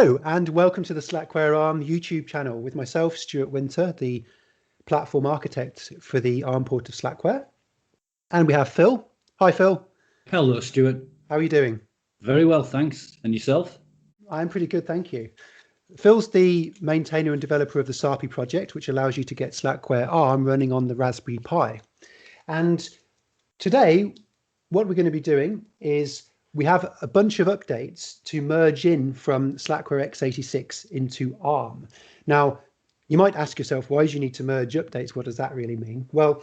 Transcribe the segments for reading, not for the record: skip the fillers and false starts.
Hello and welcome to the Slackware ARM YouTube channel with myself, Stuart Winter, the platform architect for the ARM port of Slackware. And we have Phil. Hi, Phil. Hello, Stuart. How are you doing? Very well, thanks. And yourself? I'm pretty good, thank you. Phil's the maintainer and developer of the SAPI project, which allows you to get Slackware ARM running on the Raspberry Pi. And today, what we're going to be doing is we have a bunch of updates to merge in from Slackware x86 into ARM. Now, you might ask yourself, why do you need to merge updates? What does that really mean? Well,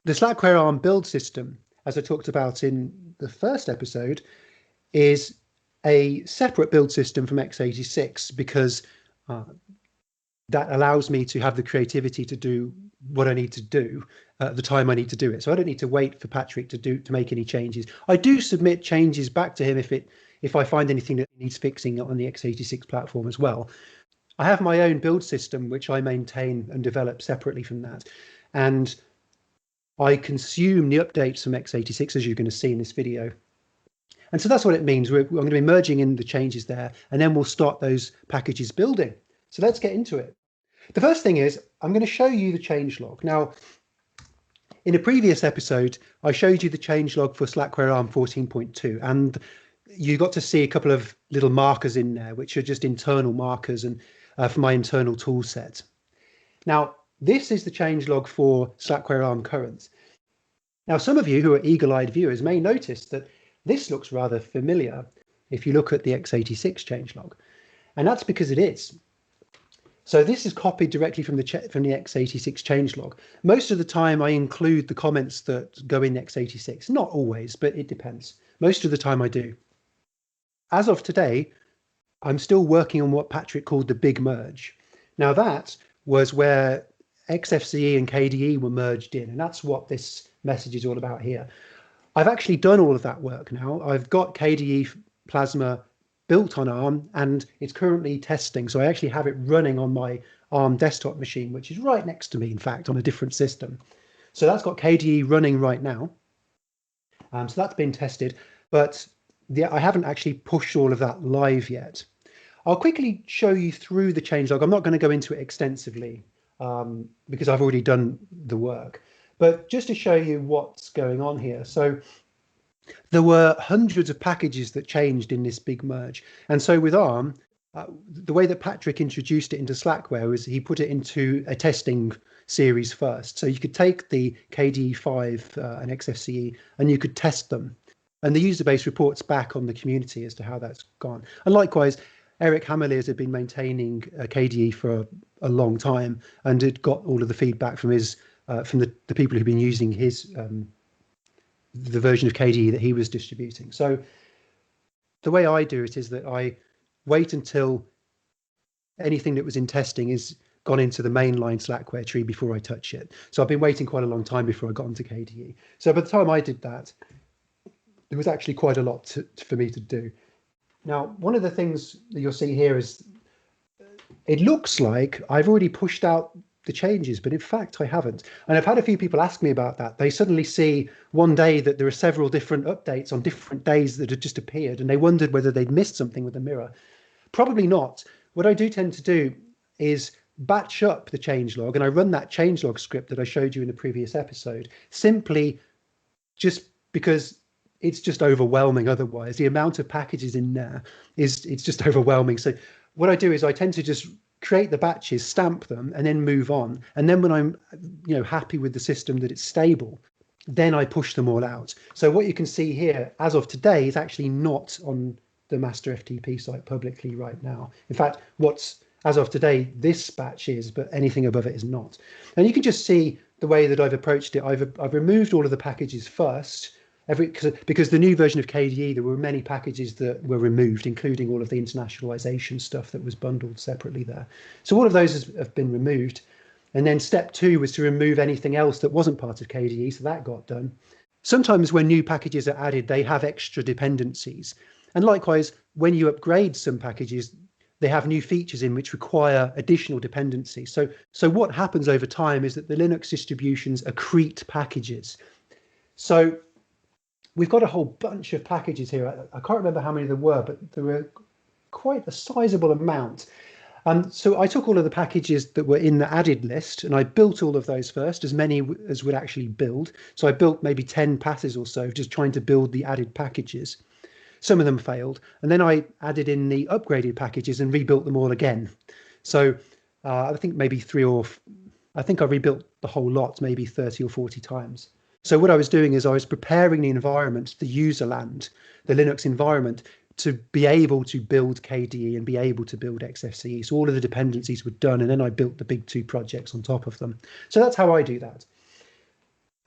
the Slackware ARM build system, as I talked about in the first episode, is a separate build system from x86 because that allows me to have the creativity to do what I need to do at the time I need to do it. So I don't need to wait for Patrick to make any changes. I do submit changes back to him if I find anything that needs fixing on the x86 platform as well. I have my own build system which I maintain and develop separately from that, and I consume the updates from x86 as you're going to see in this video. And so that's what it means. I'm going to be merging in the changes there, and then we'll start those packages building. So let's get into it. The first thing is I'm going to show you the changelog. Now, in a previous episode, I showed you the changelog for Slackware ARM 14.2, and you got to see a couple of little markers in there, which are just internal markers and for my internal tool set. Now, this is the changelog for Slackware ARM current. Now, some of you who are eagle-eyed viewers may notice that this looks rather familiar if you look at the x86 changelog, and that's because it is. So this is copied directly from the x86 changelog. Most of the time I include the comments that go in x86. Not always, but it depends. Most of the time I do. As of today, I'm still working on what Patrick called the big merge. Now that was where XFCE and KDE were merged in, and that's what this message is all about here. I've actually done all of that work now. I've got KDE Plasma built on ARM, and it's currently testing. So I actually have it running on my ARM desktop machine, which is right next to me, in fact, on a different system. So that's got KDE running right now. So that's been tested, but I haven't actually pushed all of that live yet. I'll quickly show you through the changelog. I'm not going to go into it extensively because I've already done the work, but just to show you what's going on here. So there were hundreds of packages that changed in this big merge. And so with ARM, the way that Patrick introduced it into Slackware was he put it into a testing series first. So you could take the KDE5 and XFCE and you could test them. And the user base reports back on the community as to how that's gone. And likewise, Eric Hammerliers had been maintaining KDE for a long time and had got all of the feedback from the people who've been using his the version of KDE that he was distributing. So the way I do it is that I wait until anything that was in testing is gone into the mainline Slackware tree before I touch it. So I've been waiting quite a long time before I got onto KDE. So by the time I did that, there was actually quite a lot for me to do. Now, one of the things that you'll see here is it looks like I've already pushed out the changes, but in fact I haven't. And I've had a few people ask me about that. They suddenly see one day that there are several different updates on different days that had just appeared, and they wondered whether they'd missed something with the mirror. Probably not. What I do tend to do is batch up the changelog, and I run that changelog script that I showed you in the previous episode, simply just because it's just overwhelming otherwise. The amount of packages in there it's just overwhelming. So what I do is I tend to just create the batches, stamp them, and then move on. And then when I'm happy with the system that it's stable, then I push them all out. So what you can see here as of today is actually not on the master FTP site publicly right now. In fact, what's as of today, this batch is, but anything above it is not. And you can just see the way that I've approached it. I've removed all of the packages first, because the new version of KDE, there were many packages that were removed, including all of the internationalization stuff that was bundled separately there. So all of those have been removed. And then step 2 was to remove anything else that wasn't part of KDE, so that got done. Sometimes when new packages are added, they have extra dependencies. And likewise, when you upgrade some packages, they have new features in which require additional dependencies. So what happens over time is that the Linux distributions accrete packages. So we've got a whole bunch of packages here. I can't remember how many there were, but there were quite a sizable amount. So I took all of the packages that were in the added list and I built all of those first, as many as would actually build. So I built maybe 10 passes or so, just trying to build the added packages. Some of them failed. And then I added in the upgraded packages and rebuilt them all again. So I think maybe I think I rebuilt the whole lot, maybe 30 or 40 times. So what I was doing is I was preparing the environment, the user land, the Linux environment, to be able to build KDE and be able to build XFCE. So all of the dependencies were done, and then I built the big two projects on top of them. So that's how I do that.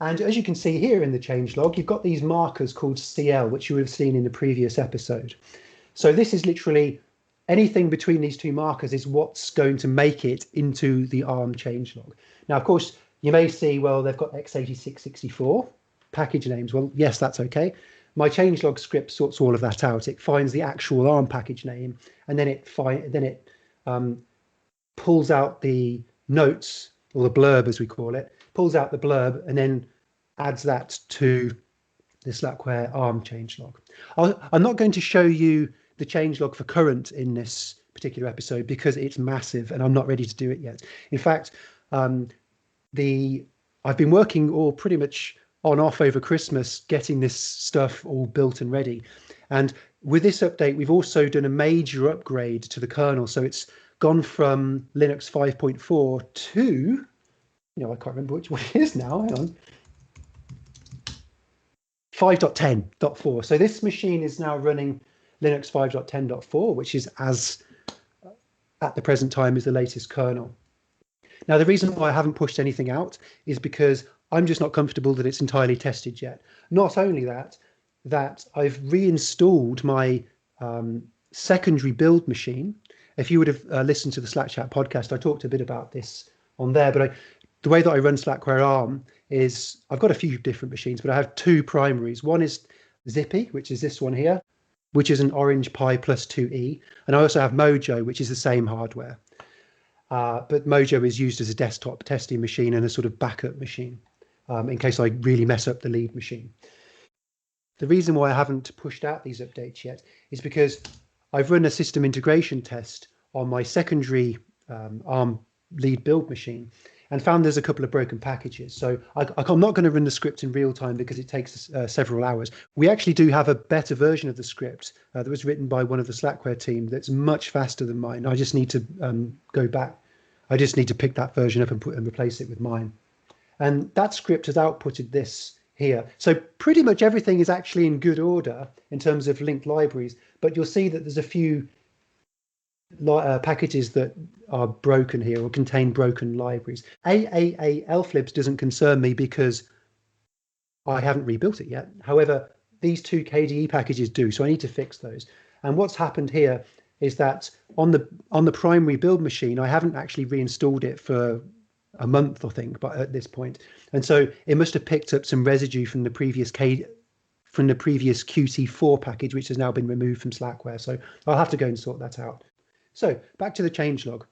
And as you can see here in the changelog, you've got these markers called CL, which you would have seen in the previous episode. So this is literally anything between these two markers is what's going to make it into the ARM changelog. Now, of course, you may see, well, they've got x86-64 package names. Well, yes, that's okay. My changelog script sorts all of that out. It finds the actual ARM package name, and then it pulls out the notes, or the blurb as we call it, pulls out the blurb, and then adds that to the Slackware ARM changelog. I'm not going to show you the changelog for current in this particular episode because it's massive and I'm not ready to do it yet. In fact, I've been working all pretty much on off over Christmas, getting this stuff all built and ready. And with this update, we've also done a major upgrade to the kernel. So it's gone from Linux 5.4 to, I can't remember which one it is now. Hang on. 5.10.4. So this machine is now running Linux 5.10.4, which is at the present time is the latest kernel. Now, the reason why I haven't pushed anything out is because I'm just not comfortable that it's entirely tested yet. Not only that I've reinstalled my secondary build machine. If you would have listened to the Slack Chat podcast, I talked a bit about this on there, but the way that I run Slackware ARM is I've got a few different machines, but I have two primaries. One is Zippy, which is this one here, which is an Orange Pi plus 2E. And I also have Mojo, which is the same hardware. But Mojo is used as a desktop testing machine and a sort of backup machine in case I really mess up the lead machine. The reason why I haven't pushed out these updates yet is because I've run a system integration test on my secondary ARM lead build machine and found there's a couple of broken packages. So I'm not going to run the script in real time because it takes several hours. We actually do have a better version of the script that was written by one of the Slackware team that's much faster than mine. I just need to go back. I just need to pick that version up and replace it with mine. And that script has outputted this here. So pretty much everything is actually in good order in terms of linked libraries, but you'll see that there's a few packages that are broken here or contain broken libraries. LFlibs doesn't concern me because I haven't rebuilt it yet. However, these two KDE packages do, so I need to fix those. And what's happened here is that on the primary build machine, I haven't actually reinstalled it for a month, I think, but at this point. And so it must have picked up some residue from the previous Qt4 package, which has now been removed from Slackware. So I'll have to go and sort that out. So back to the changelog.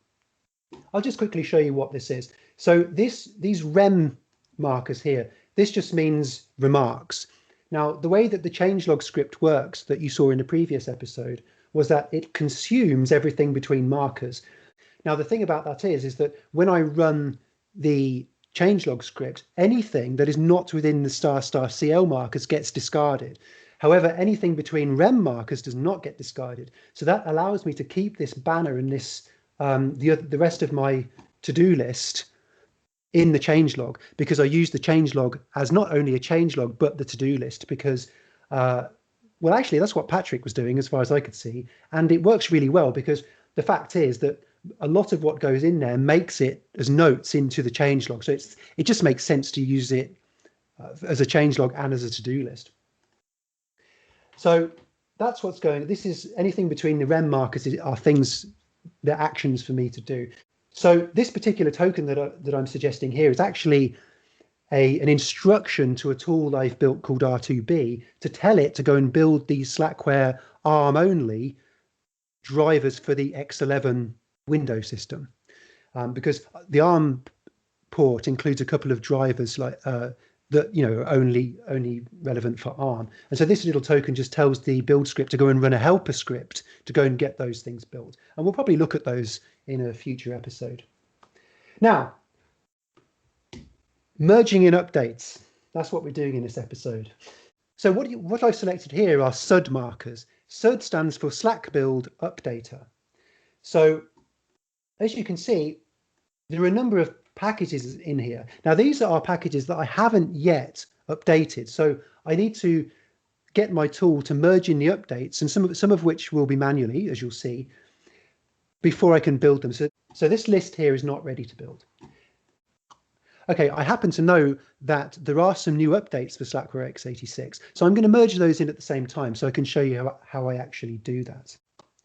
I'll just quickly show you what this is. So these rem markers here, this just means remarks. Now, the way that the changelog script works that you saw in the previous episode was that it consumes everything between markers. Now, the thing about that is that when I run the changelog script, anything that is not within the **CL markers gets discarded. However, anything between rem markers does not get discarded. So that allows me to keep this banner and this the rest of my to-do list in the changelog, because I use the changelog as not only a changelog, but the to-do list, because, well, actually, that's what Patrick was doing as far as I could see. And it works really well because the fact is that a lot of what goes in there makes it as notes into the changelog. So it just makes sense to use it as a changelog and as a to-do list. So that's what's going. This is anything between the rem markers are things, they're actions for me to do. So this particular token that I'm suggesting here is actually an instruction to a tool I've built called R2B to tell it to go and build these Slackware ARM only drivers for the X11 Windows system, because the ARM port includes a couple of drivers like that are only relevant for ARM. And so this little token just tells the build script to go and run a helper script to go and get those things built. And we'll probably look at those in a future episode. Now, merging in updates. That's what we're doing in this episode. So what I've selected here are SUD markers. SUD stands for Slack Build Updater. So as you can see, there are a number of packages in here. Now, these are packages that I haven't yet updated. So I need to get my tool to merge in the updates, and some of which will be manually, as you'll see, before I can build them. So this list here is not ready to build. Okay, I happen to know that there are some new updates for Slackware x86. So I'm going to merge those in at the same time so I can show you how I actually do that.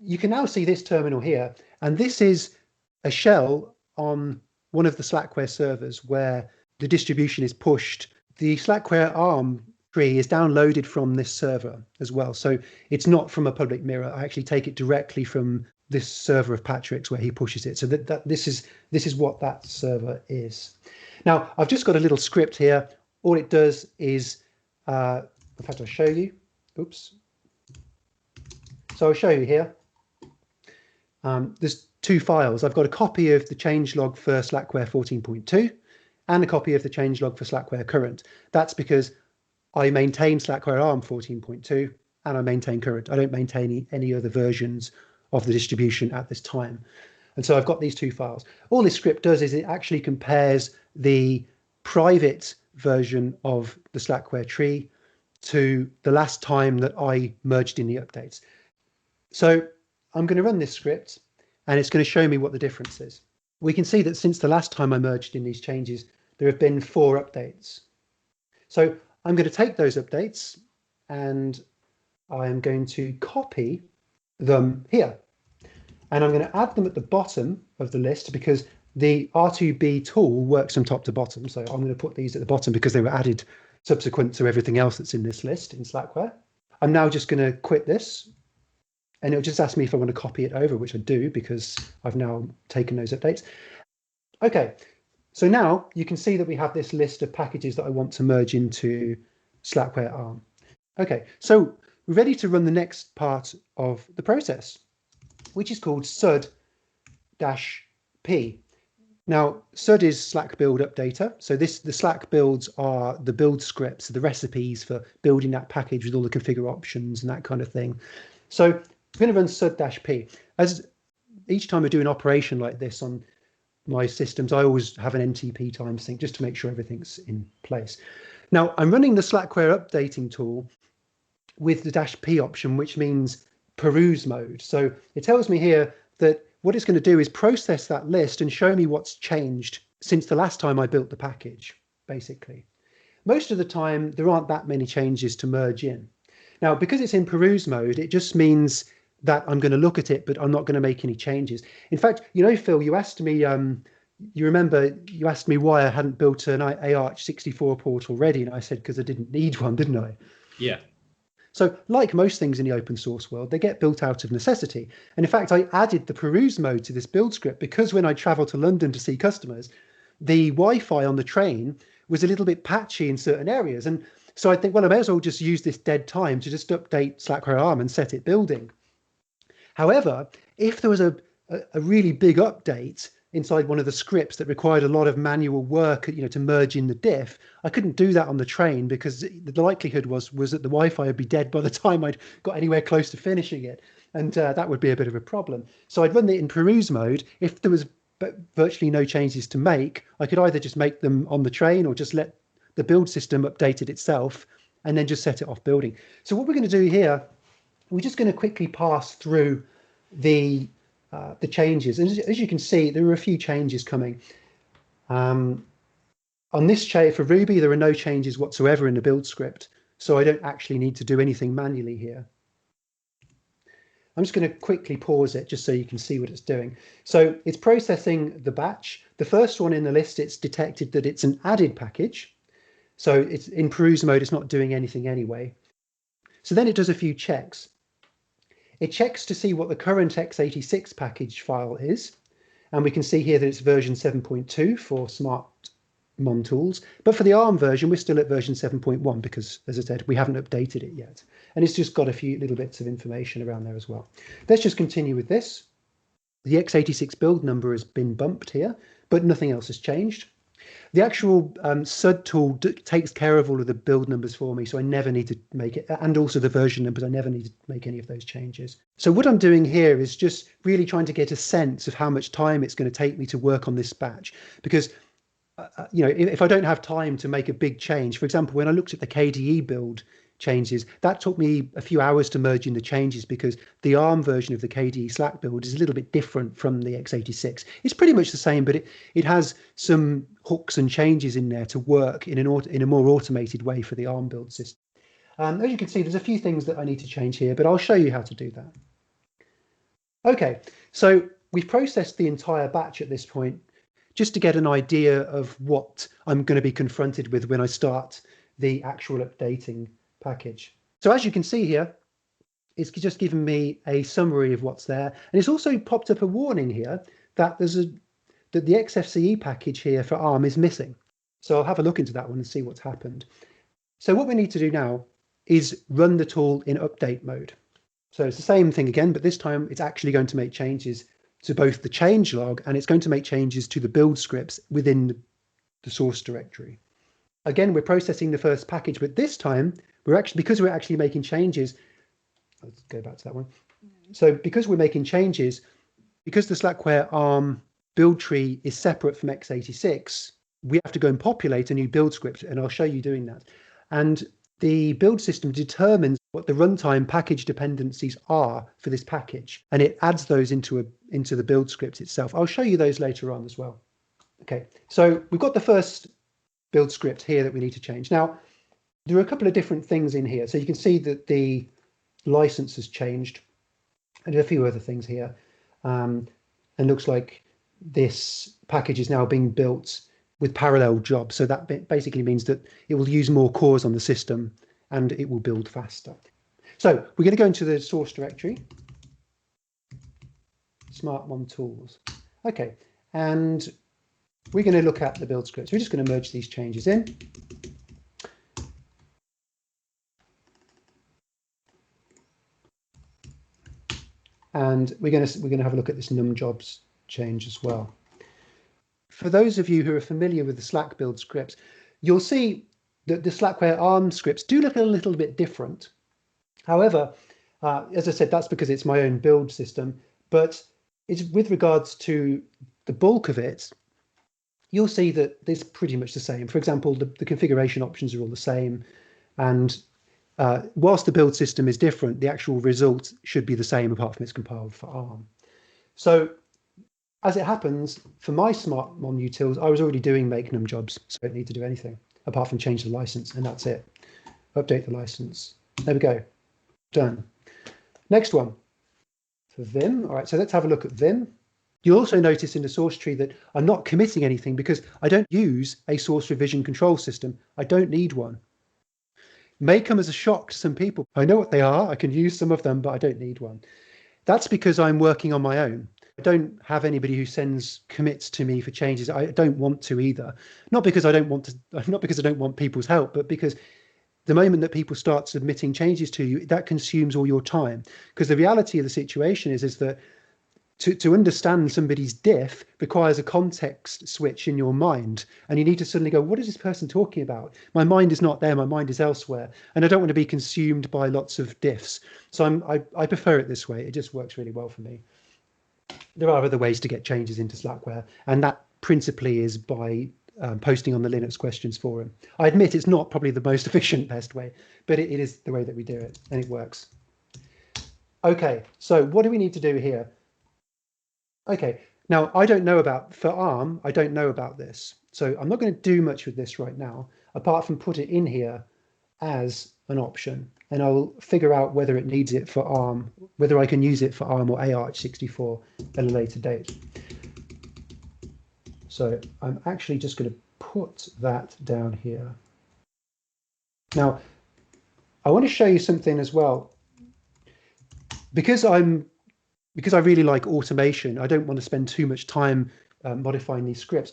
You can now see this terminal here, and this is a shell on one of the Slackware servers where the distribution is pushed. The Slackware ARM tree is downloaded from this server as well. So it's not from a public mirror. I actually take it directly from this server of Patrick's where he pushes it. So this is what that server is. Now, I've just got a little script here. All it does is, in fact, I'll show you. Oops. So I'll show you here. There's two files. I've got a copy of the changelog for Slackware 14.2 and a copy of the changelog for Slackware current. That's because I maintain Slackware ARM 14.2 and I maintain current. I don't maintain any other versions of the distribution at this time. And so I've got these two files. All this script does is it actually compares the private version of the Slackware tree to the last time that I merged in the updates. So I'm going to run this script and it's going to show me what the difference is. We can see that since the last time I merged in these changes, there have been 4 updates. So I'm going to take those updates and I'm going to copy them here. And I'm going to add them at the bottom of the list because the R2B tool works from top to bottom. So I'm going to put these at the bottom because they were added subsequent to everything else that's in this list in Slackware. I'm now just going to quit this. And it'll just ask me if I want to copy it over, which I do because I've now taken those updates. Okay, so now you can see that we have this list of packages that I want to merge into Slackware ARM. Okay, so we're ready to run the next part of the process, which is called SUD-P. Now, SUD is Slack Build Updater. So the Slack builds are the build scripts, the recipes for building that package with all the configure options and that kind of thing. So I'm going to run SUD-P. As each time I do an operation like this on my systems, I always have an NTP timesync just to make sure everything's in place. Now, I'm running the Slackware updating tool with the -P option, which means peruse mode. So it tells me here that what it's going to do is process that list and show me what's changed since the last time I built the package, basically. Most of the time, there aren't that many changes to merge in. Now, because it's in peruse mode, it just means that I'm going to look at it, but I'm not going to make any changes. In fact, Phil, you asked me, you remember you asked me why I hadn't built an AArch64 port already, and I said because I didn't need one, didn't I? Yeah. So like most things in the open source world, they get built out of necessity. And in fact, I added the peruse mode to this build script because when I travel to London to see customers, the Wi-Fi on the train was a little bit patchy in certain areas. And so I think, well, I may as well just use this dead time to just update Slackware ARM and set it building. However, if there was a really big update inside one of the scripts that required a lot of manual work, to merge in the diff, I couldn't do that on the train because the likelihood was that the Wi-Fi would be dead by the time I'd got anywhere close to finishing it. And that would be a bit of a problem. So I'd run it in peruse mode. If there was virtually no changes to make, I could either just make them on the train or just let the build system update it itself and then just set it off building. So what we're going to do here, we're just going to quickly pass through the changes. And as you can see, there are a few changes coming. On this for Ruby, there are no changes whatsoever in the build script, so I don't actually need to do anything manually here. I'm just going to quickly pause it just so you can see what it's doing. So it's processing the batch. The first one in the list, it's detected that it's an added package. So it's in peruse mode, it's not doing anything anyway. So then it does a few checks. It checks to see what the current x86 package file is. And we can see here that it's version 7.2 for Smart Mon tools. But for the ARM version, we're still at version 7.1 because, as I said, we haven't updated it yet. And it's just got a few little bits of information around there as well. Let's just continue with this. The x86 build number has been bumped here, but nothing else has changed. The actual SUD tool takes care of all of the build numbers for me, so I never need to make it, and also the version numbers, I never need to make any of those changes. So what I'm doing here is just really trying to get a sense of how much time it's going to take me to work on this batch, because if I don't have time to make a big change, for example, when I looked at the KDE build changes, that took me a few hours to merge in the changes because the ARM version of the KDE Slack build is a little bit different from the x86. It's pretty much the same, but it has some hooks and changes in there to work in a more automated way for the ARM build system. As you can see, there's a few things that I need to change here, but I'll show you how to do that. Okay, so we've processed the entire batch at this point, just to get an idea of what I'm going to be confronted with when I start the actual updating package. So as you can see here, it's just given me a summary of what's there. And it's also popped up a warning here that that the XFCE package here for ARM is missing. So I'll have a look into that one and see what's happened. So what we need to do now is run the tool in update mode. So it's the same thing again, but this time it's actually going to make changes to both the changelog and it's going to make changes to the build scripts within the source directory. Again, we're processing the first package, but this time because we're actually making changes. Let's go back to that one. So because we're making changes, because the Slackware ARM build tree is separate from x86, we have to go and populate a new build script, and I'll show you doing that. And the build system determines what the runtime package dependencies are for this package, and it adds those into the build script itself. I'll show you those later on as well. Okay, so we've got the first build script here that we need to change. Now, there are a couple of different things in here. So you can see that the license has changed, and a few other things here. And looks like this package is now being built with parallel jobs. So that basically means that it will use more cores on the system and it will build faster. So we're going to go into the source directory, SmartMon tools. Okay, and we're going to look at the build scripts. We're just going to merge these changes in. And we're going to have a look at this numjobs change as well. For those of you who are familiar with the Slack build scripts, you'll see that the Slackware ARM scripts do look a little bit different. However, as I said, that's because it's my own build system, but it's with regards to the bulk of it, you'll see that it's pretty much the same. For example, the configuration options are all the same, and whilst the build system is different, the actual result should be the same apart from it's compiled for ARM. So as it happens, for my SmartMon utils, I was already doing make numjobs, so I don't need to do anything apart from change the license, and that's it. Update the license. There we go. Done. Next one for Vim. All right, so let's have a look at Vim. You'll also notice in the source tree that I'm not committing anything because I don't use a source revision control system. I don't need one. May come as a shock to some people. I know what they are. I can use some of them, but I don't need one. That's because I'm working on my own. I don't have anybody who sends commits to me for changes. I don't want to either. Not because I don't want people's help, but because the moment that people start submitting changes to you, that consumes all your time. Because the reality of the situation is that to understand somebody's diff requires a context switch in your mind, and you need to suddenly go, what is this person talking about? My mind is not there, my mind is elsewhere, and I don't want to be consumed by lots of diffs. So I prefer it this way. It just works really well for me. There are other ways to get changes into Slackware, and that principally is by posting on the Linux questions forum. I admit it's not probably the most efficient, best way, but it is the way that we do it, and it works. Okay, so what do we need to do here? Okay, now for ARM, I don't know about this. So I'm not going to do much with this right now, apart from put it in here as an option. And I'll figure out whether it needs it for ARM, whether I can use it for ARM or ARch64 at a later date. So I'm actually just going to put that down here. Now, I want to show you something as well. Because I really like automation, I don't want to spend too much time modifying these scripts.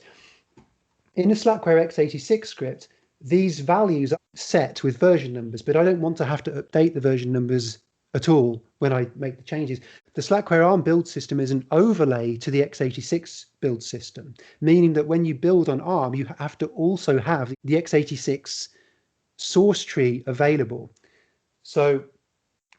In the Slackware x86 script, these values are set with version numbers, but I don't want to have to update the version numbers at all when I make the changes. The Slackware ARM build system is an overlay to the x86 build system, meaning that when you build on ARM, you have to also have the x86 source tree available. So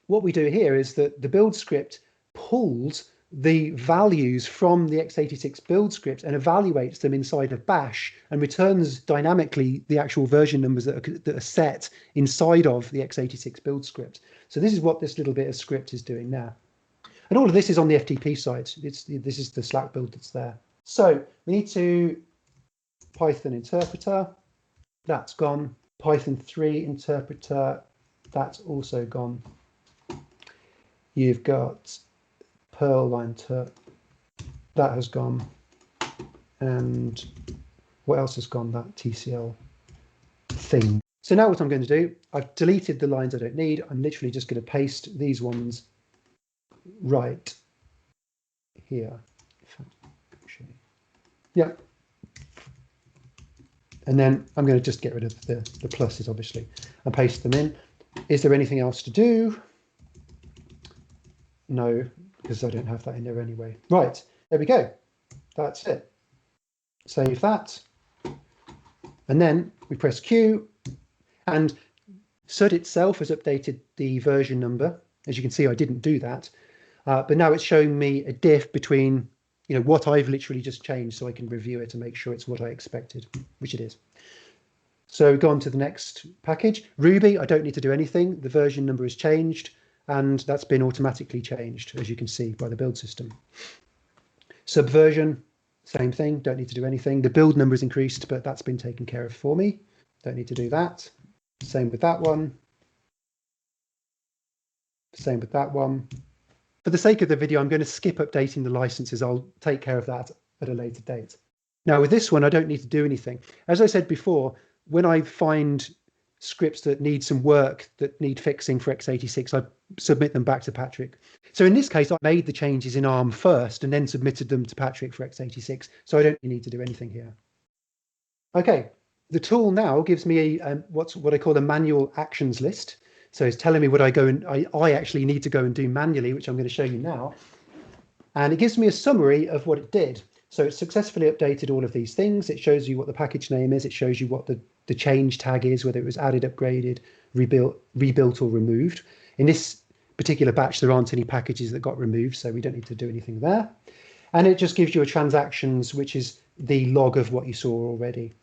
what we do here is that the build script pulls the values from the x86 build script and evaluates them inside of bash and returns dynamically the actual version numbers that are set inside of the x86 build script. So this is what this little bit of script is doing now. And all of this is on the FTP side. This is the Slack build that's there. So we need to Python interpreter, that's gone. Python 3 interpreter, that's also gone. You've got Perl line that has gone, and what else has gone? That TCL thing. So now what I'm going to do, I've deleted the lines I don't need. I'm literally just going to paste these ones right here. Yeah. And then I'm going to just get rid of the pluses, obviously, and paste them in. Is there anything else to do? No, because I don't have that in there anyway. Right, there we go. That's it. Save that. And then we press Q, and SUD itself has updated the version number. As you can see, I didn't do that. But now it's showing me a diff between what I've literally just changed, so I can review it and make sure it's what I expected, which it is. So go on to the next package. Ruby, I don't need to do anything. The version number has changed, and that's been automatically changed, as you can see, by the build system. Subversion, same thing, don't need to do anything. The build number is increased, but that's been taken care of for me. Don't need to do that. Same with that one. Same with that one. For the sake of the video, I'm going to skip updating the licenses. I'll take care of that at a later date. Now with this one, I don't need to do anything. As I said before, when I find scripts that need some work, that need fixing for x86, I submit them back to Patrick. So in this case, I made the changes in ARM first and then submitted them to Patrick for x86. So I don't need to do anything here. Okay, the tool now gives me what I call a manual actions list. So it's telling me what I actually need to go and do manually, which I'm going to show you now. And it gives me a summary of what it did. So it successfully updated all of these things. It shows you what the package name is. It shows you what the change tag is, whether it was added, upgraded, rebuilt or removed. In this particular batch, there aren't any packages that got removed, so we don't need to do anything there. And it just gives you a transactions, which is the log of what you saw already.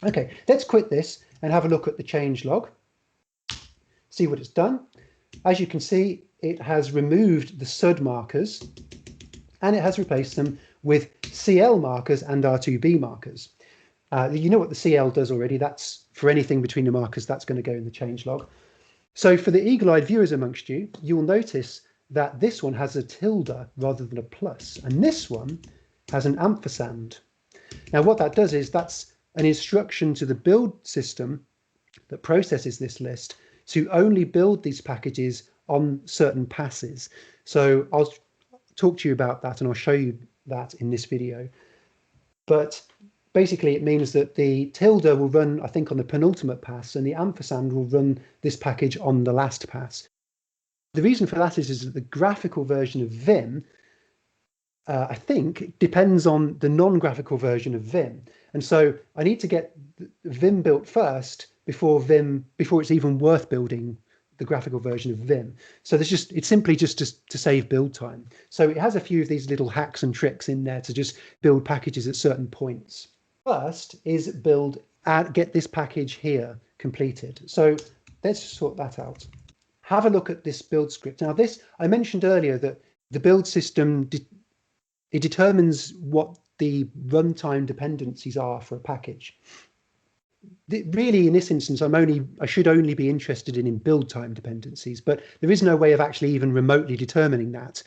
Okay, let's quit this and have a look at the change log. See what it's done. As you can see, it has removed the SUD markers and it has replaced them with CL markers and R2B markers. You know what the CL does already. That's for anything between the markers, that's going to go in the change log. So for the eagle-eyed viewers amongst you, you'll notice that this one has a tilde rather than a plus, and this one has an ampersand. Now what that does is that's an instruction to the build system that processes this list to only build these packages on certain passes. So I'll talk to you about that and I'll show you that in this video. But basically it means that the tilde will run, I think, on the penultimate pass, and the ampersand will run this package on the last pass. The reason for that is that the graphical version of Vim, I think, depends on the non-graphical version of Vim. And so I need to get Vim built first before it's even worth building the graphical version of Vim. So it's simply just to save build time. So it has a few of these little hacks and tricks in there to just build packages at certain points. First is get this package here completed. So let's sort that out. Have a look at this build script. Now I mentioned earlier that the build system, it determines what the runtime dependencies are for a package. Really, in this instance, I should only be interested in build time dependencies, but there is no way of actually even remotely determining that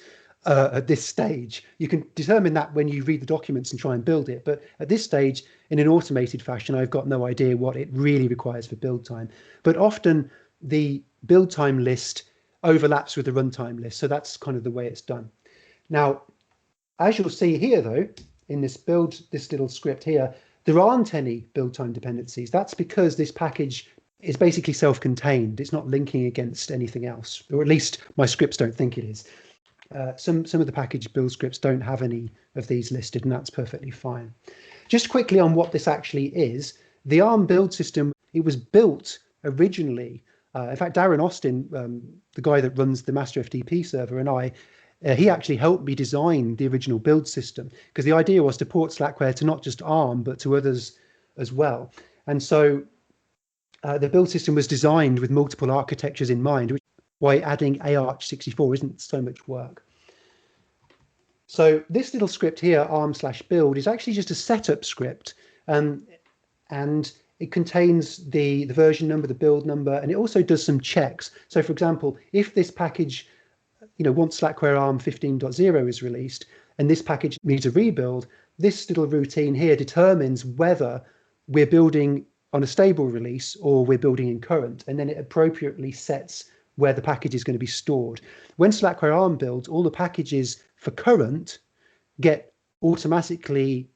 at this stage. You can determine that when you read the documents and try and build it, but at this stage, in an automated fashion, I've got no idea what it really requires for build time. But often the build time list overlaps with the runtime list, so that's kind of the way it's done. Now, as you'll see here, though, in this little script here, there aren't any build time dependencies. That's because this package is basically self-contained. It's not linking against anything else, or at least my scripts don't think it is. Some of the package build scripts don't have any of these listed, and that's perfectly fine. Just quickly on what this actually is, the ARM build system, it was built originally. In fact, Darren Austin, the guy that runs the Master FTP server, and he actually helped me design the original build system, because the idea was to port Slackware to not just ARM, but to others as well. And so the build system was designed with multiple architectures in mind, which is why adding AArch64 isn't so much work. So this little script here, arm/build, is actually just a setup script, and it contains the version number, the build number, and it also does some checks. So for example, if this package, once Slackware ARM 15.0 is released, and this package needs a rebuild, this little routine here determines whether we're building on a stable release or we're building in current, and then it appropriately sets where the package is going to be stored. When Slackware ARM builds, all the packages for current get automatically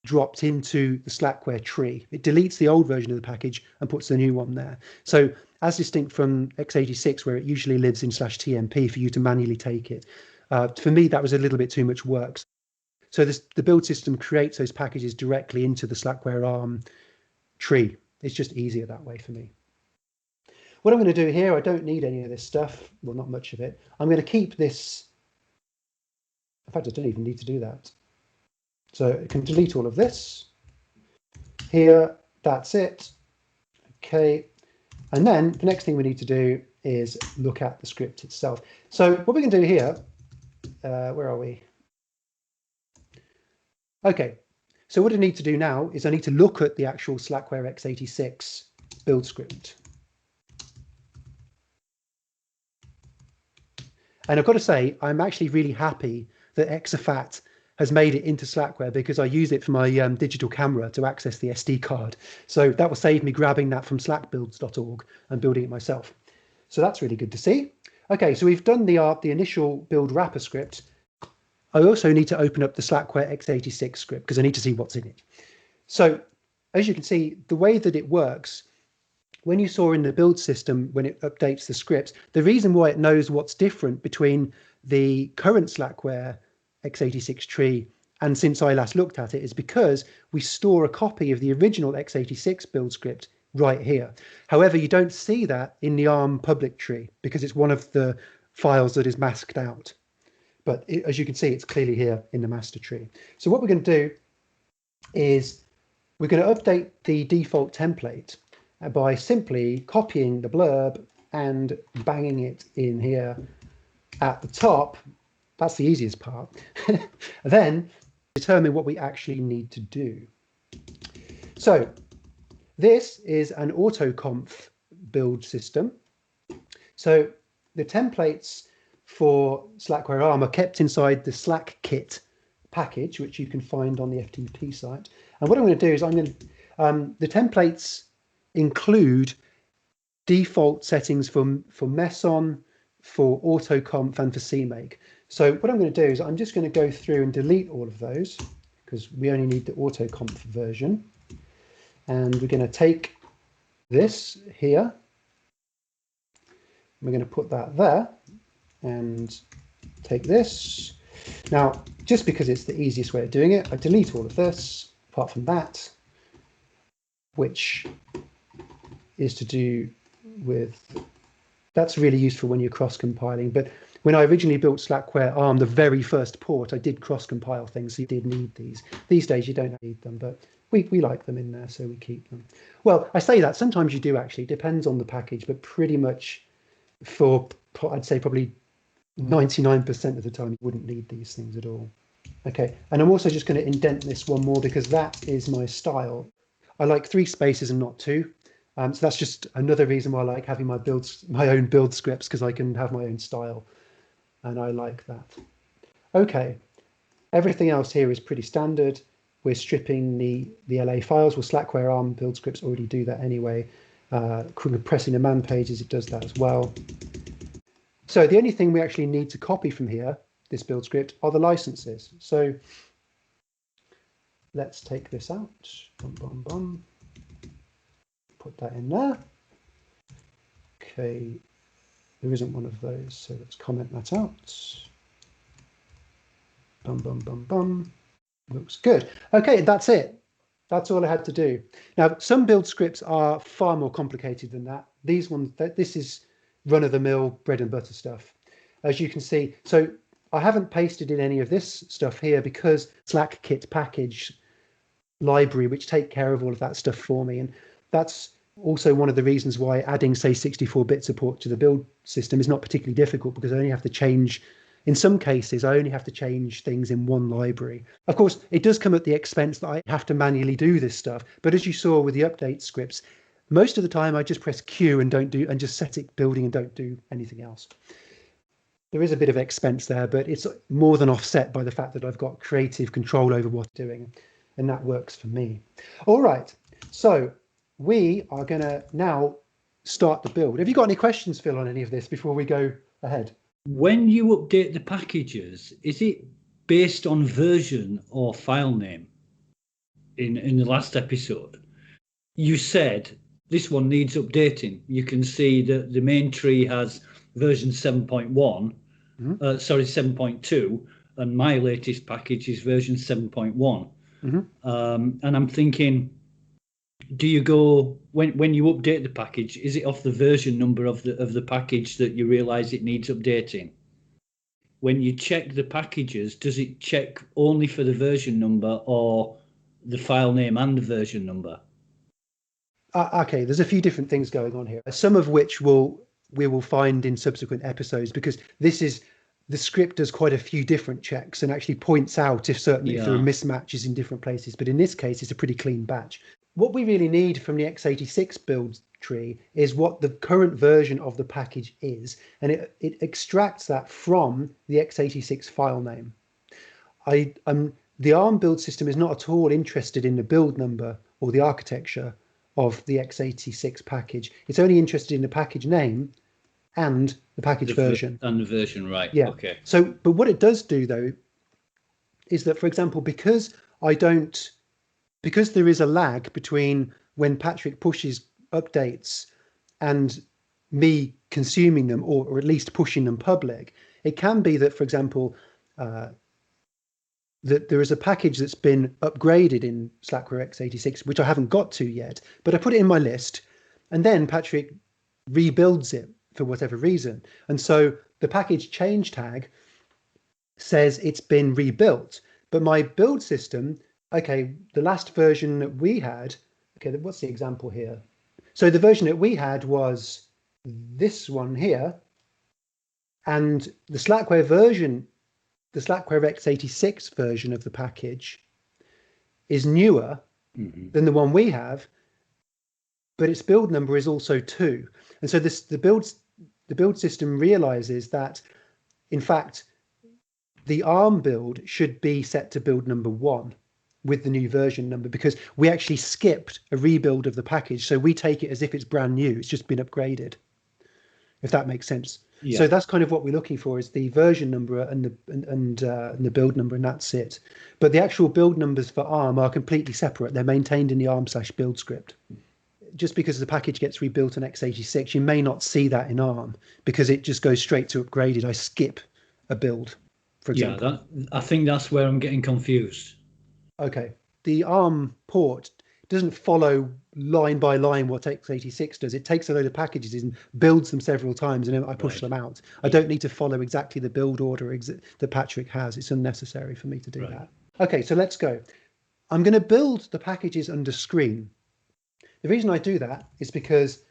dropped into the Slackware tree. It deletes the old version of the package and puts the new one there. So as distinct from x86, where it usually lives in /tmp for you to manually take it, for me, that was a little bit too much work. So the build system creates those packages directly into the Slackware ARM tree. It's just easier that way for me. What I'm going to do here, I don't need any of this stuff. Well, not much of it. I'm going to keep this. In fact, I don't even need to do that. So I can delete all of this. Here, that's it. Okay. And then the next thing we need to do is look at the script itself. So what we can do here, where are we? Okay. So what I need to do now is I need to look at the actual Slackware x86 build script. And I've got to say, I'm actually really happy that Exafat has made it into Slackware, because I use it for my digital camera to access the SD card. So that will save me grabbing that from slackbuilds.org and building it myself. So that's really good to see. Okay, so we've done the initial build wrapper script. I also need to open up the Slackware x86 script because I need to see what's in it. So as you can see, the way that it works, when you saw in the build system, when it updates the scripts, the reason why it knows what's different between the current Slackware x86 tree and since I last looked at it is because we store a copy of the original x86 build script right here. However, you don't see that in the ARM public tree because it's one of the files that is masked out. But as you can see, it's clearly here in the master tree. So what we're going to do is we're going to update the default template by simply copying the blurb and banging it in here at the top. That's the easiest part. Then determine what we actually need to do. So this is an autoconf build system. So the templates for Slackware ARM are kept inside the SlackKit package, which you can find on the FTP site. And what I'm going to do is the templates include default settings for Meson, for autoconf, and for CMake. So what I'm going to do is I'm just going to go through and delete all of those because we only need the autoconf version. And we're going to take this here. We're going to put that there and take this. Now, just because it's the easiest way of doing it, I delete all of this, apart from that, which is to do with, that's really useful when you're cross-compiling. But when I originally built Slackware ARM, the very first port, I did cross-compile things, so you did need these. These days, you don't need them, but we like them in there, so we keep them. Well, I say that, sometimes you do actually, depends on the package, but pretty much for, I'd say probably 99% of the time, you wouldn't need these things at all. Okay, and I'm also just going to indent this one more because that is my style. I like 3 spaces and not 2. So that's just another reason why I like having my own build scripts, because I can have my own style, and I like that. Okay, everything else here is pretty standard. We're stripping the LA files. Well, Slackware ARM build scripts already do that anyway. Pressing the man pages, it does that as well. So the only thing we actually need to copy from here, this build script, are the licenses. So let's take this out. Bum, bum, bum. Put that in there. Okay, there isn't one of those, so let's comment that out. Bum, bum, bum, bum. Looks good. Okay, that's it. That's all I had to do. Now, some build scripts are far more complicated than that. These ones, this is run-of-the-mill bread and butter stuff. As you can see, so I haven't pasted in any of this stuff here because SlackKit package library, which take care of all of that stuff for me. And that's also one of the reasons why adding, say, 64-bit support to the build system is not particularly difficult, because I only have to change, in some cases, I only have to change things in one library. Of course, it does come at the expense that I have to manually do this stuff. But as you saw with the update scripts, most of the time I just press Q and just set it building and don't do anything else. There is a bit of expense there, but it's more than offset by the fact that I've got creative control over what I'm doing, and that works for me. All right, so we are going to now start the build. Have you got any questions, Phil, on any of this before we go ahead? When you update the packages, is it based on version or file name? In the last episode, you said this one needs updating. You can see that the main tree has version 7.1, 7.2, and my latest package is version 7.1. And I'm thinking, do you go when you update the package? Is it off the version number of the package that you realise it needs updating? When you check the packages, does it check only for the version number or the file name and the version number? Okay, there's a few different things going on here, some of which we will find in subsequent episodes, because the script does quite a few different checks and actually points out if there are mismatches in different places. But in this case, it's a pretty clean batch. What we really need from the x86 build tree is what the current version of the package is, and it extracts that from the x86 file name. The ARM build system is not at all interested in the build number or the architecture of the x86 package. It's only interested in the package name and the package version. And the version, right. Yeah. Okay. So, but what it does do, though, is that, for example, because there is a lag between when Patrick pushes updates and me consuming them, or at least pushing them public, it can be that, for example, that there is a package that's been upgraded in Slackware x86, which I haven't got to yet, but I put it in my list, and then Patrick rebuilds it for whatever reason. And so the package change tag says it's been rebuilt, but my build system, okay, the last version that we had, okay, what's the example here? So the version that we had was this one here, and the Slackware version, the Slackware x86 version of the package is newer than the one we have, but its build number is also 2. And so the build system realizes that, in fact, the ARM build should be set to build number 1 with the new version number, because we actually skipped a rebuild of the package. So we take it as if it's brand new. It's just been upgraded, if that makes sense. Yeah. So that's kind of what we're looking for, is the version number and the build number, and that's it. But the actual build numbers for ARM are completely separate. They're maintained in the ARM/build script. Just because the package gets rebuilt on x86, you may not see that in ARM because it just goes straight to upgraded. I skip a build, for example. Yeah, I think that's where I'm getting confused. Okay. The ARM port doesn't follow line by line what x86 does. It takes a load of packages and builds them several times, and then I push them out. I don't need to follow exactly the build order that Patrick has. It's unnecessary for me to do that. Okay, so let's go. I'm going to build the packages under screen. The reason I do that is because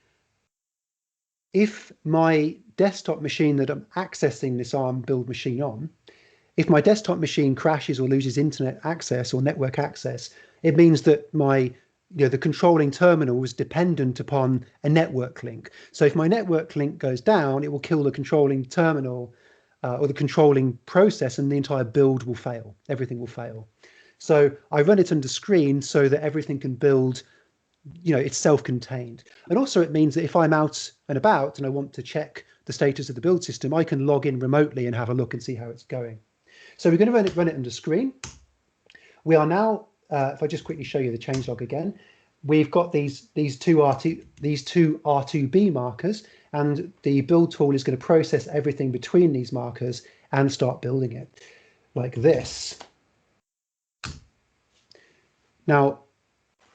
if my desktop machine that I'm accessing this ARM build machine on, if my desktop machine crashes or loses internet access or network access, it means that the controlling terminal is dependent upon a network link. So if my network link goes down, it will kill the controlling terminal or the controlling process, and the entire build will fail. Everything will fail. So I run it under screen so that everything can build, it's self-contained. And also it means that if I'm out and about and I want to check the status of the build system, I can log in remotely and have a look and see how it's going. So we're going to run it under screen. We are now if I just quickly show you the changelog again, we've got these two R2B markers, and the build tool is going to process everything between these markers and start building it like this. Now,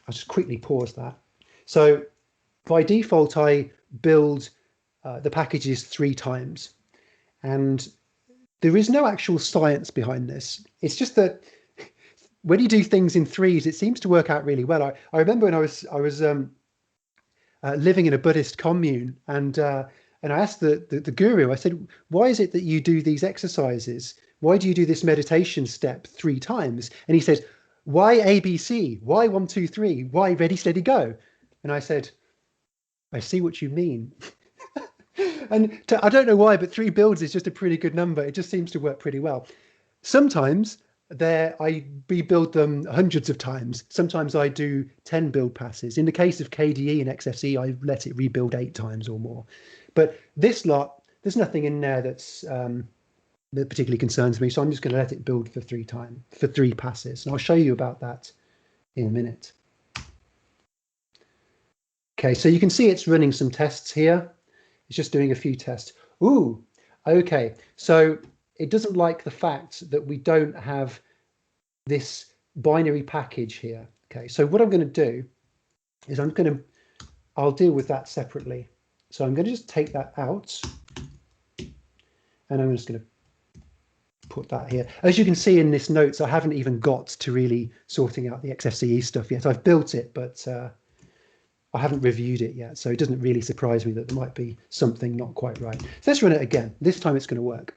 I'll just quickly pause that. So by default, I build the packages 3 times, and there is no actual science behind this. It's just that when you do things in 3s, it seems to work out really well. I remember when I was living in a Buddhist commune, and I asked the guru, I said, why is it that you do these exercises? Why do you do this meditation step 3 times? And he said, why ABC? Why 1, 2, 3? Why ready, steady, go? And I said, I see what you mean. And I don't know why, but 3 builds is just a pretty good number. It just seems to work pretty well. Sometimes I rebuild them hundreds of times. Sometimes I do 10 build passes. In the case of KDE and XFCE, I let it rebuild 8 times or more. But this lot, there's nothing in there that particularly concerns me. So I'm just going to let it build for 3 passes. And I'll show you about that in a minute. Okay, so you can see it's running some tests here. It's just doing a few tests. Ooh, okay. So it doesn't like the fact that we don't have this binary package here. Okay, so what I'm going to do is I'll deal with that separately. So I'm going to just take that out, and I'm just going to put that here. As you can see in this notes, I haven't even got to really sorting out the XFCE stuff yet. I've built it, but I haven't reviewed it yet, so it doesn't really surprise me that there might be something not quite right. So let's run it again. This time it's going to work.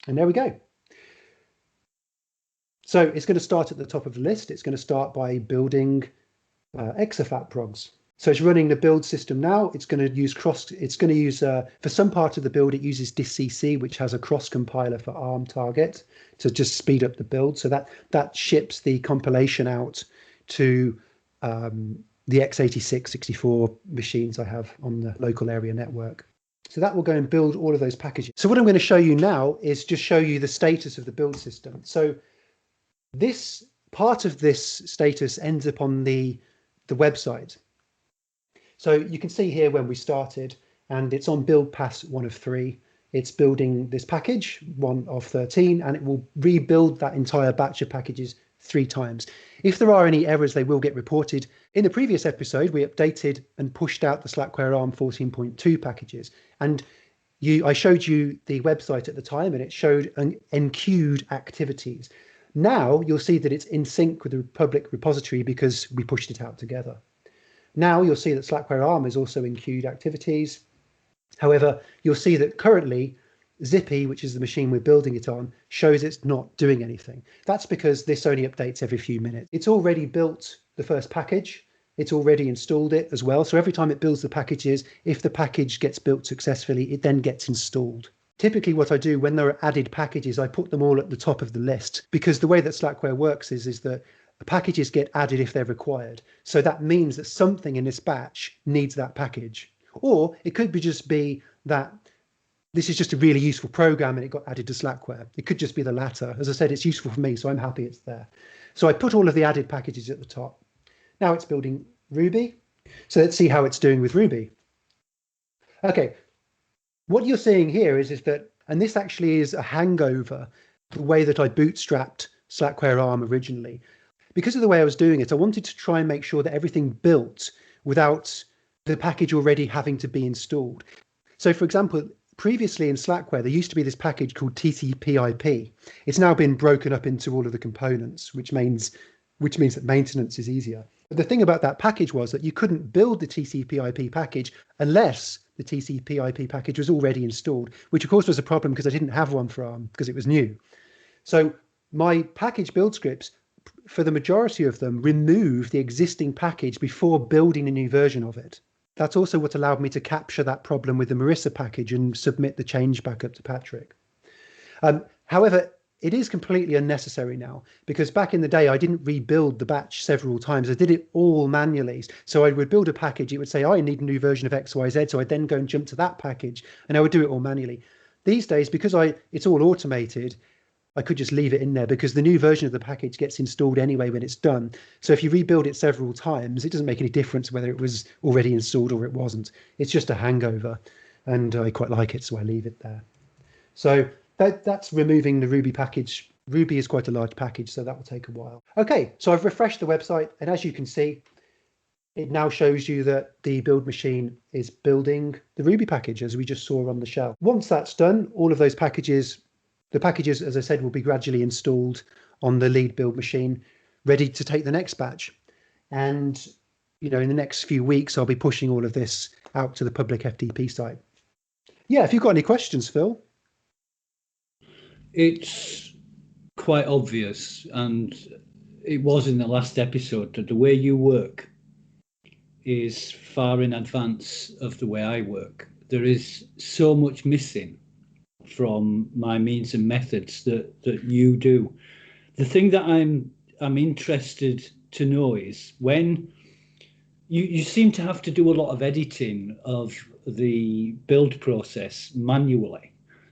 And there we go. So it's going to start at the top of the list. It's going to start by building exafat progs. So it's running the build system now. It's going to use for some part of the build, it uses distcc, which has a cross compiler for ARM target to just speed up the build. So that ships the compilation out to the x86, 64 machines I have on the local area network. So that will go and build all of those packages. So what I'm going to show you now is just show you the status of the build system. So this part of this status ends up on the website. So you can see here when we started, and it's on build pass 1 of 3. It's building this package 1 of 13, and it will rebuild that entire batch of packages 3 times. If there are any errors, they will get reported. In the previous episode, we updated and pushed out the Slackware ARM 14.2 packages, and I showed you the website at the time, and it showed enqueued activities. Now you'll see that it's in sync with the public repository because we pushed it out together. Now you'll see that Slackware ARM is also in queued activities. However, you'll see that currently Zippy, which is the machine we're building it on, shows it's not doing anything. That's because this only updates every few minutes. It's already built the first package. It's already installed it as well. So every time it builds the packages, if the package gets built successfully, it then gets installed. Typically what I do when there are added packages, I put them all at the top of the list, because the way that Slackware works is that packages get added if they're required. So that means that something in this batch needs that package. Or it could just be that this is just a really useful program and it got added to Slackware. It could just be the latter. As I said, it's useful for me, so I'm happy it's there. So I put all of the added packages at the top. Now it's building Ruby. So let's see how it's doing with Ruby. Okay, what you're seeing here is that, and this actually is a hangover, the way that I bootstrapped Slackware ARM originally. Because of the way I was doing it, I wanted to try and make sure that everything built without the package already having to be installed. So for example, previously in Slackware, there used to be this package called TCP/IP. It's now been broken up into all of the components, which means that maintenance is easier. But the thing about that package was that you couldn't build the TCP/IP package unless the TCP/IP package was already installed, which of course was a problem because I didn't have one for ARM because it was new. So my package build scripts, for the majority of them, remove the existing package before building a new version of it. That's also what allowed me to capture that problem with the Marissa package and submit the change back up to Patrick. However, it is completely unnecessary now, because back in the day, I didn't rebuild the batch several times. I did it all manually. So I would build a package. It would say, I need a new version of XYZ. So I'd then go and jump to that package, and I would do it all manually. These days, because it's all automated, I could just leave it in there because the new version of the package gets installed anyway when it's done. So if you rebuild it several times, it doesn't make any difference whether it was already installed or it wasn't. It's just a hangover, and I quite like it, so I leave it there. So that's removing the Ruby package. Ruby is quite a large package, so that will take a while. Okay, so I've refreshed the website, and as you can see, it now shows you that the build machine is building the Ruby package, as we just saw on the shell. Once that's done, all of those packages, the packages, as I said, will be gradually installed on the lead build machine, ready to take the next batch. And, in the next few weeks, I'll be pushing all of this out to the public FTP site. Yeah, if you've got any questions, Phil. It's quite obvious, and it was in the last episode, that the way you work is far in advance of the way I work. There is so much missing from my means and methods that you do. The thing that I'm interested to know is when you seem to have to do a lot of editing of the build process manually.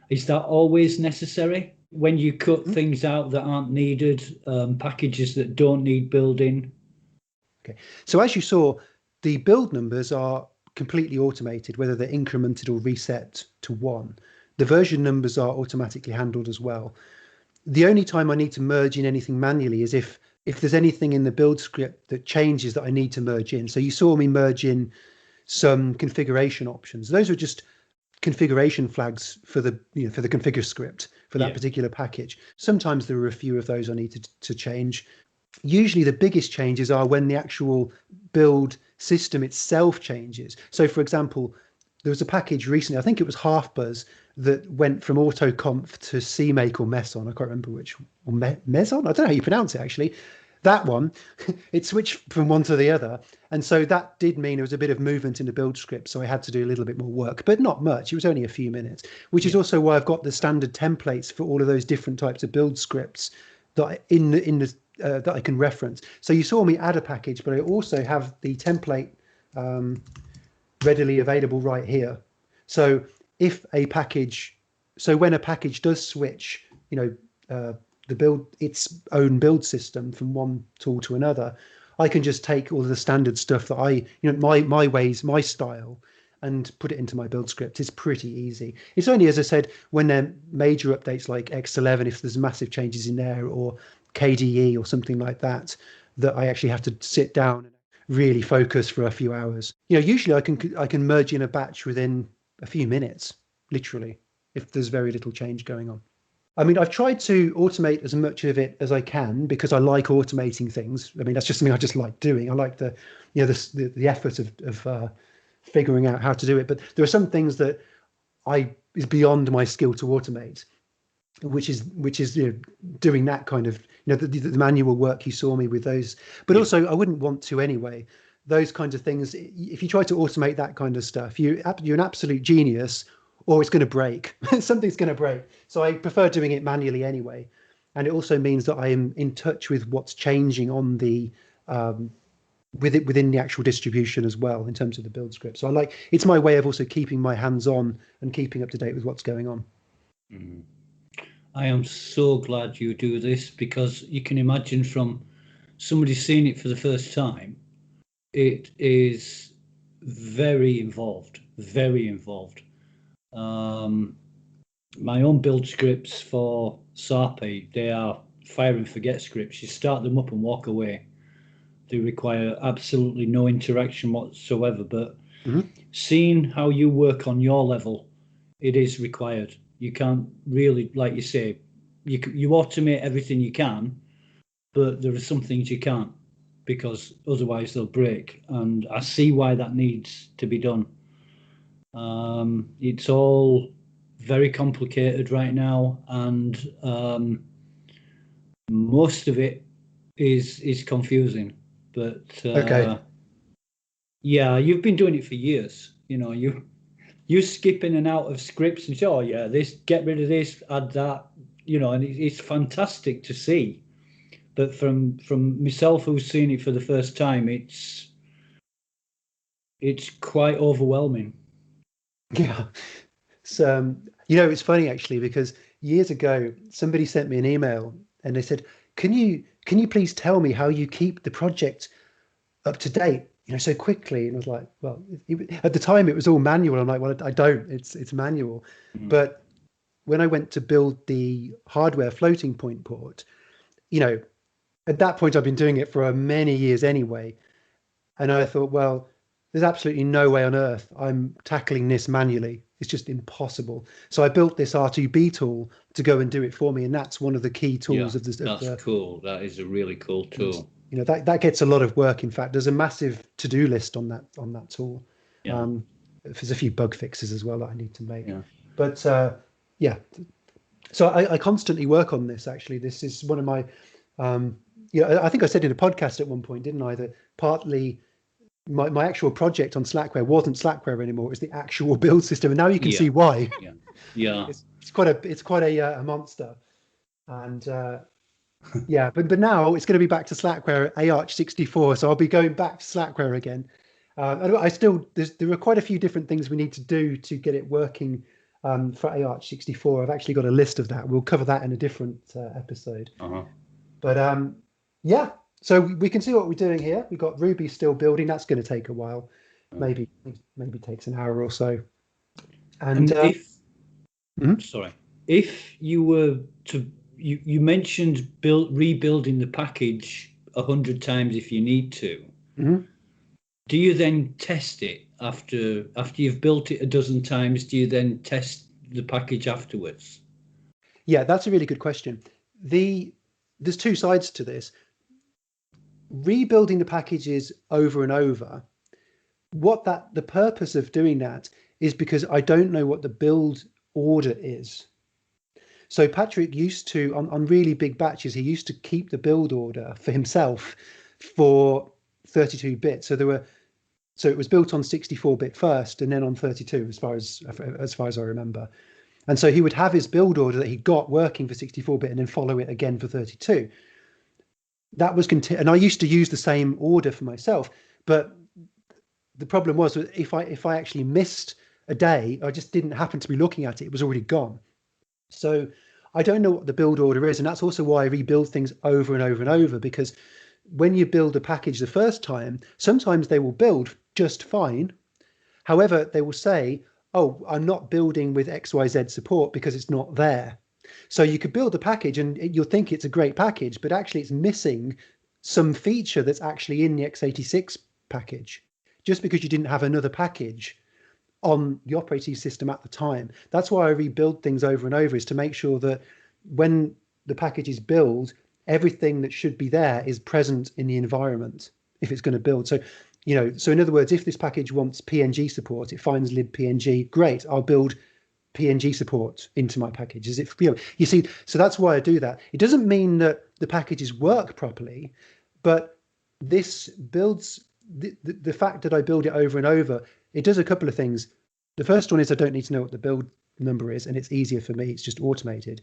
Is that always necessary when you cut things out that aren't needed, packages that don't need building? Okay, so as you saw, the build numbers are completely automated, whether they're incremented or reset to 1. The version numbers are automatically handled as well. The only time I need to merge in anything manually is if there's anything in the build script that changes that I need to merge in. So you saw me merge in some configuration options. Those are just configuration flags for the for the configure script for that particular package. Sometimes there are a few of those I need to change. Usually the biggest changes are when the actual build system itself changes. So for example, there was a package recently, I think it was HalfBuzz, that went from autoconf to CMake or Meson. I can't remember which, or Meson? I don't know how you pronounce it actually. That one, it switched from one to the other. And so that did mean there was a bit of movement in the build script. So I had to do a little bit more work, but not much. It was only a few minutes, which is also why I've got the standard templates for all of those different types of build scripts that that I can reference. So you saw me add a package, but I also have the template readily available right here. So when a package does switch, its own build system from one tool to another, I can just take all of the standard stuff that my ways, my style, and put it into my build script. It's pretty easy. It's only, as I said, when there are major updates like X11, if there's massive changes in there, or KDE or something like that, that I actually have to sit down and really focus for a few hours. Usually I can merge in a batch within a few minutes, literally, if there's very little change going on. I mean, I've tried to automate as much of it as I can because I like automating things. I mean, that's just something I just like doing. I like the effort of figuring out how to do it. But there are some things that is beyond my skill to automate, which is doing that kind of the manual work. You saw me with those, but also I wouldn't want to anyway. Those kinds of things. If you try to automate that kind of stuff, you're an absolute genius, or it's going to break. Something's going to break. So I prefer doing it manually anyway. And it also means that I am in touch with what's changing on the within the actual distribution as well in terms of the build script. So it's my way of also keeping my hands on and keeping up to date with what's going on. Mm-hmm. I am so glad you do this, because you can imagine from somebody seeing it for the first time, it is very involved, very involved. My own build scripts for SARPy, they are fire and forget scripts. You start them up and walk away. They require absolutely no interaction whatsoever, but seeing how you work on your level, it is required. You can't really, like you say, you automate everything you can, but there are some things you can't, because otherwise they'll break. And I see why that needs to be done. It's all very complicated right now, and most of it is confusing. But yeah, you've been doing it for years. You skip in and out of scripts and say, oh yeah, this, get rid of this, add that, and it's fantastic to see. But from myself, who's seen it for the first time, it's quite overwhelming. Yeah. So, it's funny actually, because years ago, somebody sent me an email and they said, can you please tell me how you keep the project up to date, so quickly? And I was like, well, at the time it was all manual. I'm like, well, I don't, it's manual. But when I went to build the hardware floating point port, at that point I've been doing it for many years anyway. And I thought, well, there's absolutely no way on earth I'm tackling this manually. It's just impossible. So I built this R2B tool to go and do it for me, and that's one of the key tools of this. That's cool. That is a really cool tool. That gets a lot of work. In fact, there's a massive to-do list on that tool. Yeah. There's a few bug fixes as well that I need to make. Yeah. But yeah, so I constantly work on this. Actually, this is one of my. I think I said in a podcast at one point, didn't I, that partly my actual project on Slackware wasn't Slackware anymore. It's the actual build system, and now you can see why. Yeah. It's quite a monster, and but now it's going to be back to Slackware AArch64. So I'll be going back to Slackware again. There are quite a few different things we need to do to get it working for AArch64. I've actually got a list of that. We'll cover that in a different episode. But so we can see what we're doing here. We've got Ruby still building. That's going to take a while. Maybe takes an hour or so. And if you were to, you mentioned rebuilding the package 100 times if you need to. Do you then test it after you've built it a dozen times? Do you then test the package afterwards? Yeah, that's a really good question. There's two sides to this. Rebuilding the packages over and over, the purpose of doing that is because I don't know what the build order is. So Patrick used to, on really big batches, he used to keep the build order for himself for 32-bit. So it was built on 64-bit first and then on 32 as far as I remember. And so he would have his build order that he got working for 64-bit and then follow it again for 32. That was and I used to use the same order for myself, but the problem was that if I actually missed a day, I just didn't happen to be looking at it. It was already gone. So I don't know what the build order is, and that's also why I rebuild things over and over and over, because when you build a package the first time, sometimes they will build just fine. However, they will say, oh, I'm not building with XYZ support because it's not there. So you could build a package and you'll think it's a great package, but actually it's missing some feature that's actually in the x86 package, just because you didn't have another package on the operating system at the time. That's why I rebuild things over and over, is to make sure that when the package is built, everything that should be there is present in the environment if it's going to build. So, so in other words, if this package wants PNG support, it finds libpng, great, I'll build PNG support into my package. You see, so that's why I do that. It doesn't mean that the packages work properly, but this builds the fact that I build it over and over. It does a couple of things. The first one is I don't need to know what the build number is, and it's easier for me. It's just automated.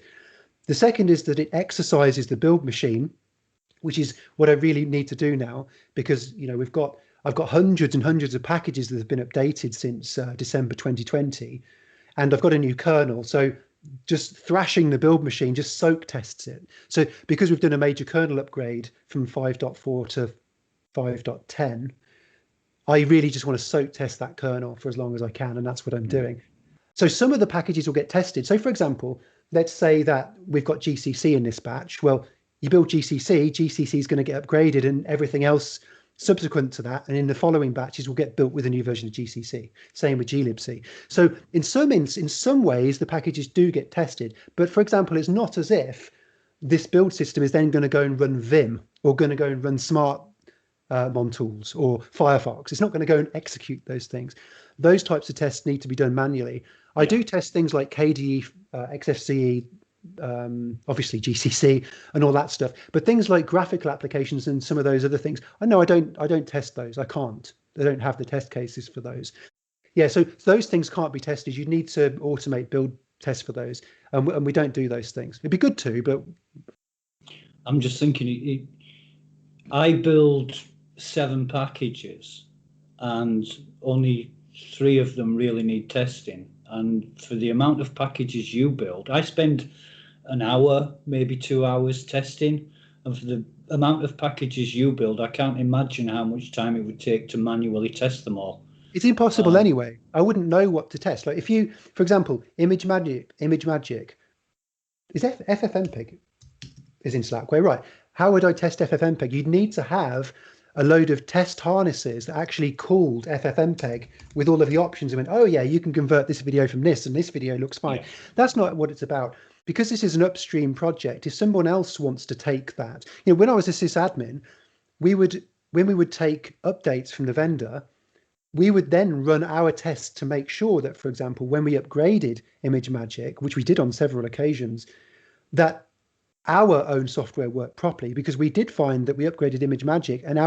The second is that it exercises the build machine, which is what I really need to do now, because I've got hundreds and hundreds of packages that have been updated since December 2020. And I've got a new kernel, so just thrashing the build machine just soak tests it. So because we've done a major kernel upgrade from 5.4 to 5.10, I really just want to soak test that kernel for as long as I can, and that's what I'm doing. So some of the packages will get tested. So for example, let's say that we've got GCC in this batch. Well, you build GCC is going to get upgraded, and everything else subsequent to that, and in the following batches will get built with a new version of GCC. Same with glibc. So in some ways, the packages do get tested. But for example, it's not as if this build system is then going to go and run Vim or going to go and run Smart Montools or Firefox. It's not going to go and execute those things. Those types of tests need to be done manually. I do test things like KDE, XFCE, obviously GCC and all that stuff, but things like graphical applications and some of those other things, I don't test those. I can't. They don't have the test cases for those. So those things can't be tested. You need to automate build test for those, and we don't do those things. It'd be good to, but I'm just thinking, I build 7 packages, and only 3 of them really need testing. And for the amount of packages you build, I spend an hour, maybe 2 hours testing. And for the amount of packages you build, I can't imagine how much time it would take to manually test them all. it's impossible anyway. I wouldn't know what to test. Like if you, for example, ImageMagick is FFmpeg is in Slackware, right? How would I test FFmpeg? You'd need to have a load of test harnesses that actually called FFmpeg with all of the options and went, oh yeah, you can convert this video from this and this video looks fine. Yeah. That's not what it's about. Because this is an upstream project, if someone else wants to take that, when I was a sysadmin, when we would take updates from the vendor, we would then run our tests to make sure that, for example, when we upgraded ImageMagick, which we did on several occasions, that our own software worked properly, because we did find that we upgraded ImageMagick and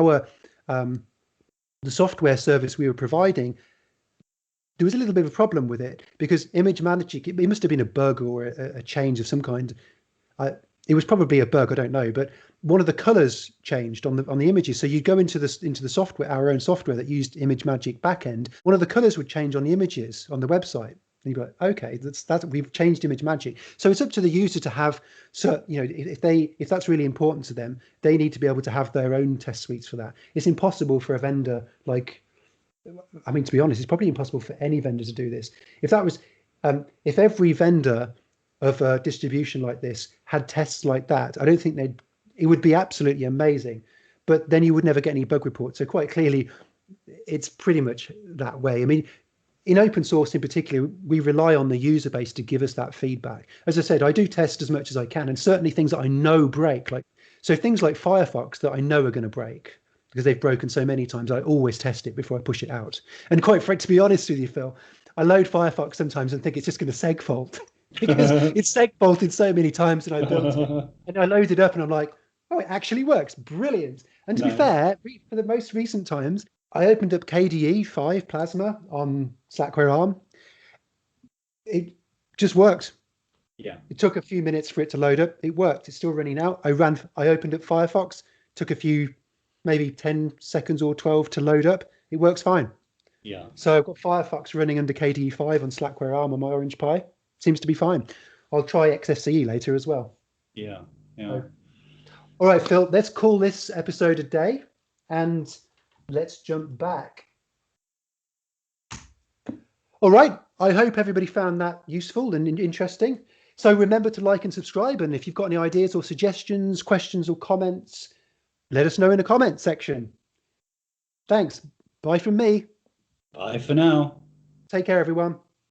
the software service we were providing, there was a little bit of a problem with it, because ImageMagick, it must have been a bug or a change of some kind. It was probably a bug, I don't know, but one of the colors changed on the images. So you go into the software, our own software that used ImageMagick backend, one of the colors would change on the images on the website. And you go, okay, that's we've changed ImageMagick. So it's up to the user to have, so if that's really important to them, they need to be able to have their own test suites for that. It's impossible for a vendor to be honest, it's probably impossible for any vendor to do this. If that was, if every vendor of a distribution like this had tests like that, I don't think it would be absolutely amazing, but then you would never get any bug reports. So quite clearly, it's pretty much that way. I mean, in open source in particular, we rely on the user base to give us that feedback. As I said, I do test as much as I can, and certainly things that I know break, so things like Firefox that I know are going to break because they've broken so many times, I always test it before I push it out. And quite frankly, to be honest with you, Phil, I load Firefox sometimes and think it's just going to seg-fault because it's seg-faulted so many times that I built it. And I load it up and I'm like, oh, it actually works. Brilliant. And to be fair, for the most recent times, I opened up KDE 5 Plasma on Slackware ARM. It just worked. Yeah. It took a few minutes for it to load up. It worked. It's still running now. I opened up Firefox, took a few, maybe 10 seconds or 12 to load up. It works fine. Yeah. So I've got Firefox running under KDE 5 on Slackware ARM on my Orange Pi. Seems to be fine. I'll try XFCE later as well. Yeah. So, all right, Phil, let's call this episode a day and let's jump back. All right. I hope everybody found that useful and interesting. So remember to like and subscribe. And if you've got any ideas or suggestions, questions or comments, let us know in the comments section. Thanks. Bye from me. Bye for now. Take care, everyone.